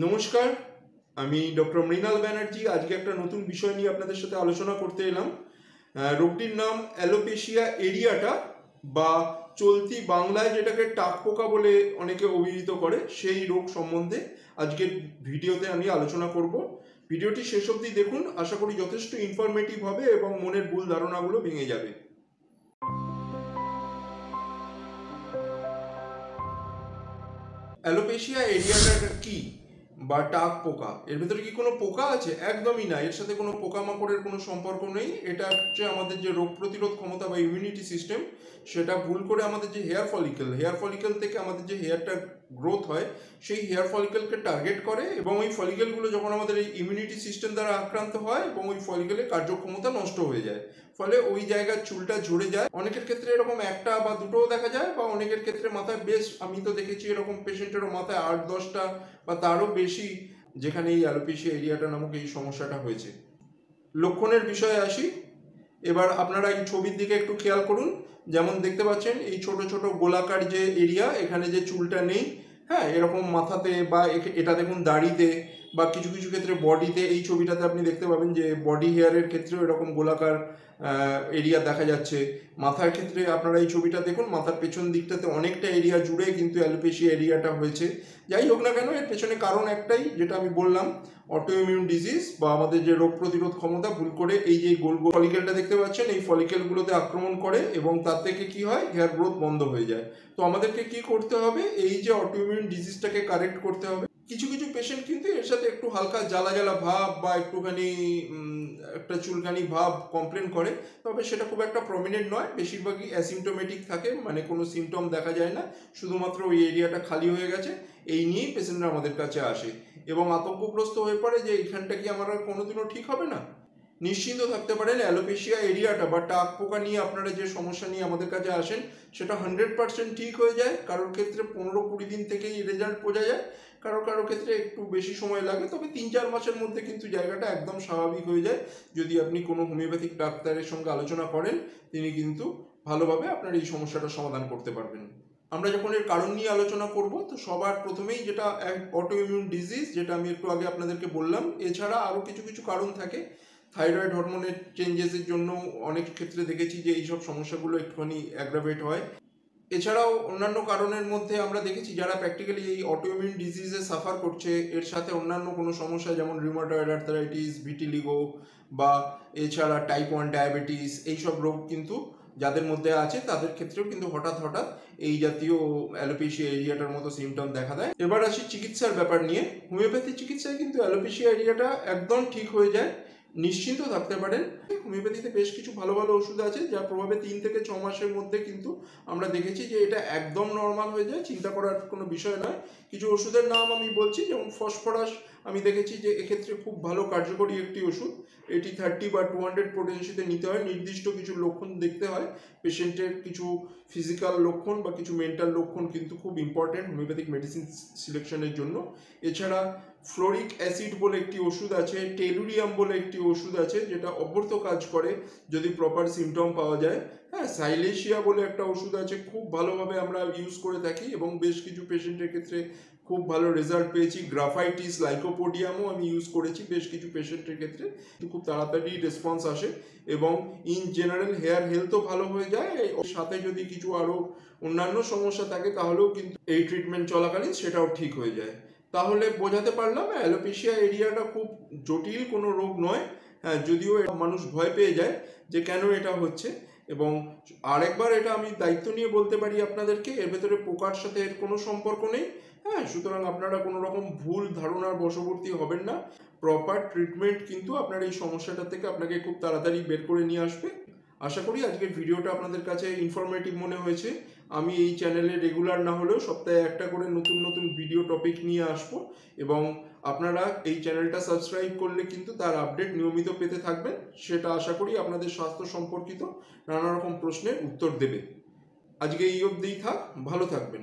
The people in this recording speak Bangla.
নমস্কার, আমি ডক্টর মৃণাল ব্যানার্জি। আজকে একটা নতুন বিষয় নিয়ে আপনাদের সাথে আলোচনা করতে এলাম। রোগটির নাম অ্যালোপেশিয়া এরিয়াটা, বা চলতি বাংলায় যেটাকে টাক পোকা বলে অনেকে অভিহিত করে, সেই রোগ সম্বন্ধে আজকের ভিডিওতে আমি আলোচনা করব। ভিডিওটি শেষ অবধি দেখুন, আশা করি যথেষ্ট ইনফরমেটিভ হবে এবং মনের ভুল ধারণাগুলো ভেঙে যাবে। অ্যালোপেশিয়া এরিয়াটা কি, বা টাক পোকা? এর ভেতরে কি কোনো পোকা আছে? একদমই না, এর সাথে কোনো পোকামাকড়ের কোনো সম্পর্ক নেই। এটা হচ্ছে আমাদের যে রোগ প্রতিরোধ ক্ষমতা বা ইমিউনিটি সিস্টেম, সেটা ভুল করে আমাদের যে হেয়ার ফলিকেল থেকে আমাদের যে হেয়ারটা গ্রোথ হয়, সেই হেয়ার ফলিকেলকে টার্গেট করে, এবং ওই ফলিকেলগুলো যখন আমাদের এই ইমিউনিটি সিস্টেম দ্বারা আক্রান্ত হয়, এবং ওই ফলিকেলের কার্যক্ষমতা নষ্ট হয়ে যায়, ফলে ওই জায়গার চুলটা ঝরে যায়। অনেকের ক্ষেত্রে এরকম একটা বা দুটোও দেখা যায়, বা অনেকের ক্ষেত্রে মাথায় বেশ, আমি তো দেখেছি এরকম পেশেন্টেরও মাথায় 8-10টা বা তারও বেশি, যেখানে এই অ্যালোপেশিয়া এরিয়াটা নামক এই সমস্যাটা হয়েছে। লক্ষণের বিষয়ে আসি। এবার আপনারা এই ছবির দিকে একটু খেয়াল করুন। যেমন দেখতে পাচ্ছেন, এই ছোট ছোট গোলাকার যে এরিয়া, এখানে যে চুলটা নেই, হ্যাঁ, এরকম মাথাতে, বা এটা দেখুন দাড়িতে, বা কিছু কিছু ক্ষেত্রে বডিতে। এই ছবিটাতে আপনি দেখতে পাবেন যে বডি হেয়ারের ক্ষেত্রেও এরকম গোলাকার এরিয়া দেখা যাচ্ছে। মাথার ক্ষেত্রে আপনারা এই ছবিটা দেখুন, মাথার পেছন দিকটাতে অনেকটা এরিয়া জুড়ে কিন্তু অ্যালোপেশিয়া এরিয়াটা হয়েছে। যাই হোক না কেন, এর পেছনে কারণ একটাই, যেটা আমি বললাম, অটোইমিউন ডিজিজ, বা আমাদের যে রোগ প্রতিরোধ ক্ষমতা ভুল করে এই যে গোল গোল ফলিকেলটা দেখতে পাচ্ছেন, এই ফলিকেলগুলোতে আক্রমণ করে, এবং তার থেকে কি হয়, হেয়ার গ্রোথ বন্ধ হয়ে যায়। তো আমাদেরকে কি করতে হবে, এই যে অটোইমিউন ডিজিজটাকে কারেক্ট করতে হবে। কিছু কিছু পেশেন্ট কিন্তু এর সাথে একটু হালকা জ্বালা জ্বালা ভাব, বা একটুখানি একটা চুলকানি ভাব কমপ্লেন করে, তবে সেটা খুব একটা প্রমিনেন্ট নয়। বেশিরভাগই অ্যাসিমটোমেটিক থাকে, মানে কোনো সিমটম দেখা যায় না, শুধুমাত্র ওই এরিয়াটা খালি হয়ে গেছে, এই নিয়েই পেশেন্টরা আমাদের কাছে আসে, এবং আতঙ্কগ্রস্ত হয়ে পড়ে যে এইখানটা কি আমার আর কোনোদিনও ঠিক হবে না। নিশ্চিন্ত থাকতে পারেন, অ্যালোপেশিয়া এরিয়াটা বা টাক পোকা নিয়ে আপনারা যে সমস্যা নিয়ে আমাদের কাছে আসেন, সেটা 100% ঠিক হয়ে যায়। কারোর ক্ষেত্রে 15-20 দিন থেকেই রেজাল্ট বোঝা যায়, কারো ক্ষেত্রে একটু বেশি সময় লাগে, তবে 3-4 মাসের মধ্যে কিন্তু জায়গাটা একদম স্বাভাবিক হয়ে যায়। যদি আপনি কোনো হোমিওপ্যাথিক ডাক্তারের সঙ্গে আলোচনা করেন, তিনি কিন্তু ভালোভাবে আপনার এই সমস্যাটা সমাধান করতে পারবেন। আমরা যখন এর কারণ নিয়ে আলোচনা করব, তো সবার প্রথমেই যেটা অটোইমিউন ডিজিজ, যেটা আমি একটু আগে আপনাদেরকে বললাম, এছাড়া আরও কিছু কিছু কারণ থাকে। থাইরয়েড হরমোনের চেঞ্জেসের জন্য অনেক ক্ষেত্রে দেখেছি যে এইসব সমস্যাগুলো একটুখানি অ্যাগ্রাভেট হয়। এছাড়াও অন্যান্য কারণের মধ্যে আমরা দেখেছি, যারা প্র্যাকটিক্যালি এই অটোইমিউন ডিজিজে সাফার করছে, এর সাথে অন্যান্য কোনো সমস্যা, যেমন রিউমাটয়েড আর্থারাইটিস, ভিটিলিগো, বা এছাড়া টাইপ 1 ডায়াবেটিস, এইসব রোগ কিন্তু যাদের মধ্যে আছে, তাদের ক্ষেত্রেও কিন্তু হঠাৎ হঠাৎ এই জাতীয় অ্যালোপেশিয়া এরিয়াটার মতো সিমটম দেখা দেয়। এবার আসি চিকিৎসার ব্যাপার নিয়ে। হোমিওপ্যাথি চিকিৎসায় কিন্তু অ্যালোপেশিয়া এরিয়াটা একদম ঠিক হয়ে যায়, নিশ্চিন্ত থাকতে পারেন। হোমিওপ্যাথিতে বেশ কিছু ভালো ভালো ওষুধ আছে, যার প্রভাবে 3 থেকে 6 মাসের মধ্যে কিন্তু আমরা দেখেছি যে এটা একদম নর্মাল হয়ে যায়, চিন্তা করার কোনো বিষয় নয়। কিছু ওষুধের নাম আমি বলছি, যেমন ফসফরাস, আমি দেখেছি যে এক্ষেত্রে খুব ভালো কার্যকরী একটি ওষুধ। এটি 30 বা 200 পোটেন্সিতে নিতে হয়, নির্দিষ্ট কিছু লক্ষণ দেখতে হয়। পেশেন্টের কিছু ফিজিক্যাল লক্ষণ বা কিছু মেন্টাল লক্ষণ কিন্তু খুব ইম্পর্টেন্ট হোমিওপ্যাথিক মেডিসিন সিলেকশনের জন্য। এছাড়া ফ্লোরিক অ্যাসিড বলে একটি ওষুধ আছে, টেলুরিয়াম বলে একটি ওষুধ আছে, যেটা অব্যর্থ কাজ করে যদি প্রপার সিমটম পাওয়া যায়। হ্যাঁ, সাইলেশিয়া বলে একটা ওষুধ আছে, খুব ভালোভাবে আমরা ইউজ করে থাকি, এবং বেশ কিছু পেশেন্টের ক্ষেত্রে খুব ভালো রেজাল্ট পেয়েছি। গ্রাফাইটিস, লাইকোপোডিয়ামও আমি ইউজ করেছি বেশ কিছু পেশেন্টের ক্ষেত্রে, কিন্তু খুব তাড়াতাড়ি রেসপন্স আসে, এবং ইন জেনারেল হেয়ার হেলথও ভালো হয়ে যায়। ওর সাথে যদি কিছু আরও অন্যান্য সমস্যা থাকে, তাহলেও কিন্তু এই ট্রিটমেন্ট চলাকালীন সেটাও ঠিক হয়ে যায়। তাহলে বোঝাতে পারলাম, অ্যালোপেশিয়া এরিয়াটা খুব জটিল কোনো রোগ নয়। হ্যাঁ, যদিও মানুষ ভয় পেয়ে যায় যে কেন এটা হচ্ছে, এবং আরেকবার এটা আমি দায়িত্ব নিয়ে বলতে পারি আপনাদেরকে, এর ভেতরে পোকার সাথে এর কোনো সম্পর্ক নেই। হ্যাঁ, সুতরাং আপনারা কোনো রকম ভুল ধারণার বশবর্তী হবেন না। প্রপার ট্রিটমেন্ট কিন্তু আপনার এই সমস্যাটা থেকে আপনাকে খুব তাড়াতাড়ি বের করে নিয়ে আসবে। আশা করি আজকের ভিডিওটা আপনাদের কাছে ইনফরমেটিভ মনে হয়েছে। আমি এই চ্যানেলে রেগুলার না হলেও সপ্তাহে একটা করে নতুন নতুন ভিডিও টপিক নিয়ে আসবো, এবং আপনারা এই চ্যানেলটা সাবস্ক্রাইব করলে কিন্তু তার আপডেট নিয়মিত পেতে থাকবেন। সেটা আশা করি আপনাদের স্বাস্থ্য সম্পর্কিত নানা রকম প্রশ্নের উত্তর দেবে। আজকে এই অবধিই থাক, ভালো থাকবেন।